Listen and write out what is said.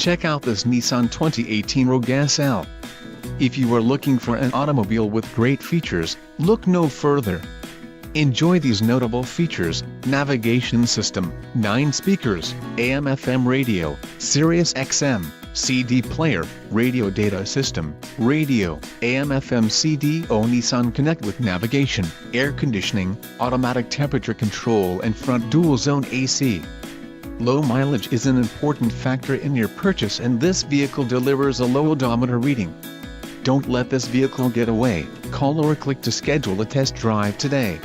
Check out this Nissan 2018 Rogue SL. If you are looking for an automobile with great features, look no further. Enjoy these notable features: navigation system, 9 speakers, AM/FM radio, Sirius XM, CD player, radio data system, radio, AM/FM CDO, Nissan Connect with navigation, air conditioning, automatic temperature control and front dual-zone AC. Low mileage is an important factor in your purchase, and this vehicle delivers a low odometer reading. Don't let this vehicle get away. Call or click to schedule a test drive today.